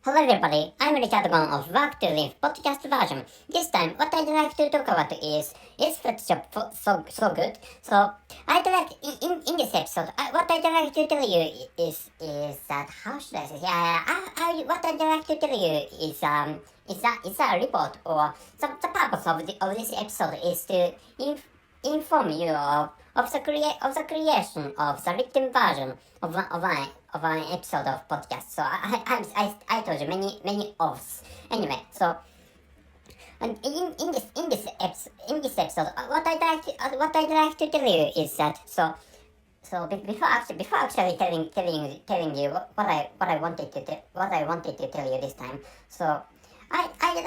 Hello everybody, I'm Richard Gon of Work to Live podcast version. This time, what I'd like to talk about is footjob so good? So, I'd like, in this episode, what I'd like to tell you is that, how should I say, what I'd like to tell you is a report, or the purpose of this episode is to inform you of the creation of the written version of an episode of podcast. So I told you many ofs. Anyway, so and in this episode, what I'd like to tell you is that before actually telling you what I wanted to tell you this time. So I'd like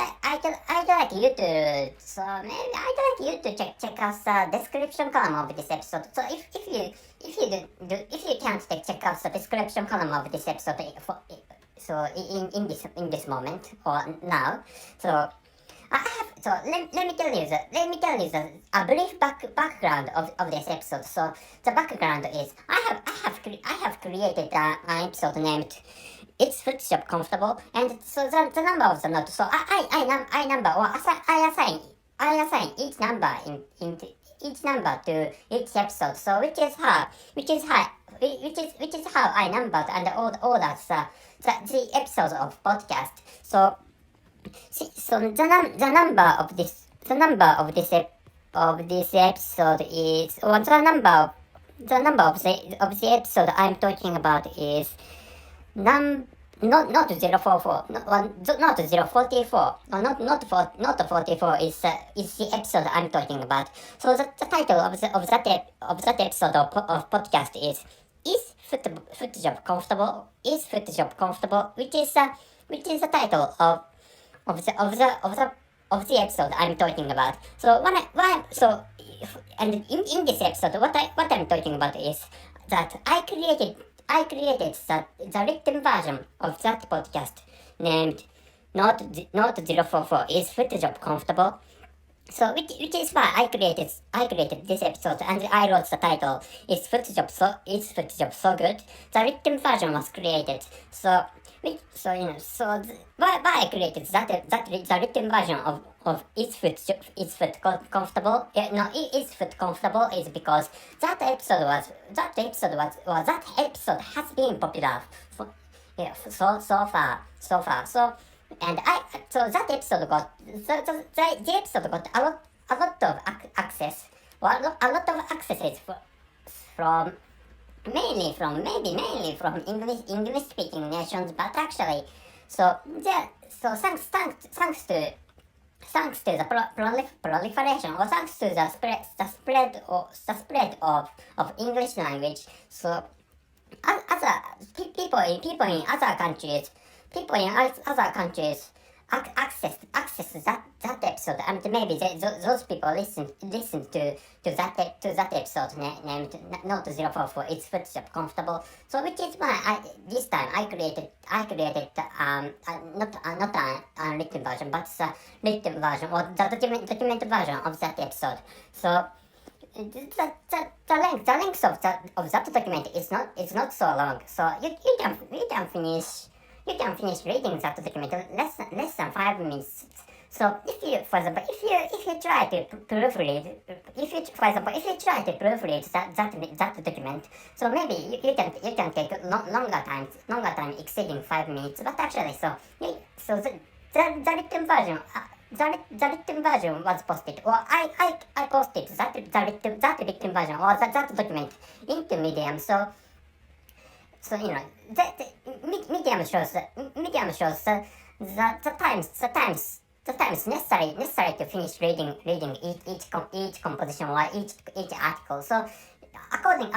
you to check out the description column of this episode. So if you can't check out the description column of this episode in this moment or now, so let me tell you a brief background of this episode. So the background is I have created an episode named "It's Footjob Comfortable," and so the number of the note. So I number, or I assign each number in each number to each episode. So which is how I numbered and ordered the episodes of podcast. So the number of this episode is, or the number of the episode I'm talking about is not 044, not 044, or not 44 is the episode I'm talking about. So the title of that episode of podcast is footjob comfortable? Is footjob comfortable? Which is the title of the episode I'm talking about. So and in this episode, what I'm talking about is that I created the written version of that podcast named not 044 is footjob comfortable. So which is why I created this episode, and I wrote the title is footjob so good. The written version was created. Why I created the written version of is foot comfortable? Is foot comfortable is because that episode has been popular so far. And that episode got the episode got a lot of access, or a lot of accesses from mainly from English speaking nations, but actually thanks to the proliferation, or thanks to the spread of English language, so other people in other countries access that episode, and maybe those people listen to that episode named Note 044 It's Footjob Comfortable. So which is why this time I created not a written version, but the written version, or the documented version of that episode. So the length of that document is not so long. So you can finish reading that document less than 5 minutes. So if you try to proofread, that document, so maybe you can take longer time exceeding 5 minutes. But actually, the written version was posted, or I posted that written version, or that document into Medium. So Medium shows the times necessary to finish reading each composition, or each article. So according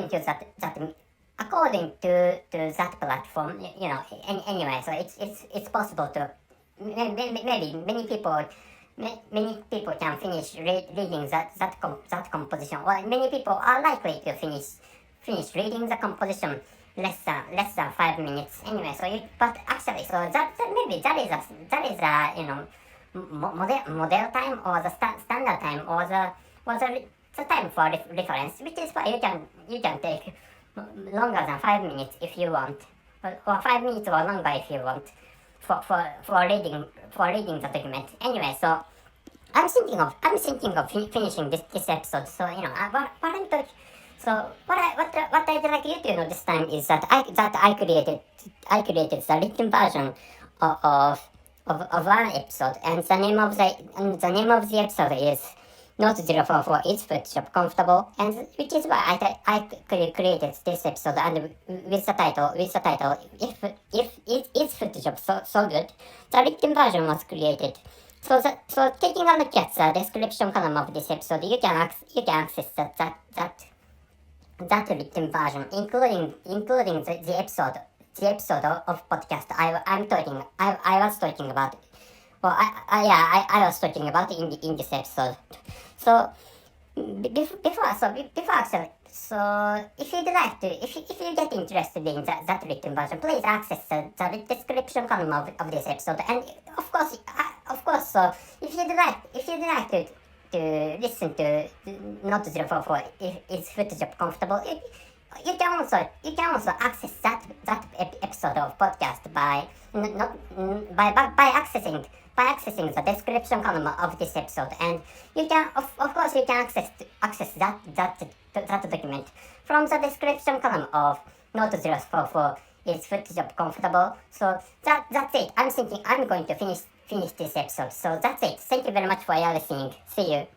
to that platform, anyway, so it's possible to maybe many people can finish reading that composition, or many people are likely to finish reading the composition less than 5 minutes. Anyway, but actually, so that is a model time, or the standard time, or the time for reference, which is why you can take longer than 5 minutes if you want, or 5 minutes or longer if you want. reading the document. Anyway, so I'm thinking of finishing this episode. So what I'm talking. So what I'd like you to know this time is that I created the written version of one episode, and the name of the episode is Note 044 is footjob comfortable, and which is why I created this episode, and with the title if is footjob so good. The written version was created. So taking a look at the description column of this episode, you can access that written version, including the episode of podcast I was talking about. Well, I was talking about in this episode. So before actually, so if you'd like to, if you get interested in that written version, please access the description column of this episode. And of course, so if you'd like to listen to Not 044 is footjob comfortable, you can also access that episode of podcast by accessing the description column of this episode, and you can of course you can access that document from the description column of Note 044 is footjob comfortable. So that's it. I'm going to finish this episode. So that's it. Thank you very much for your listening. See you.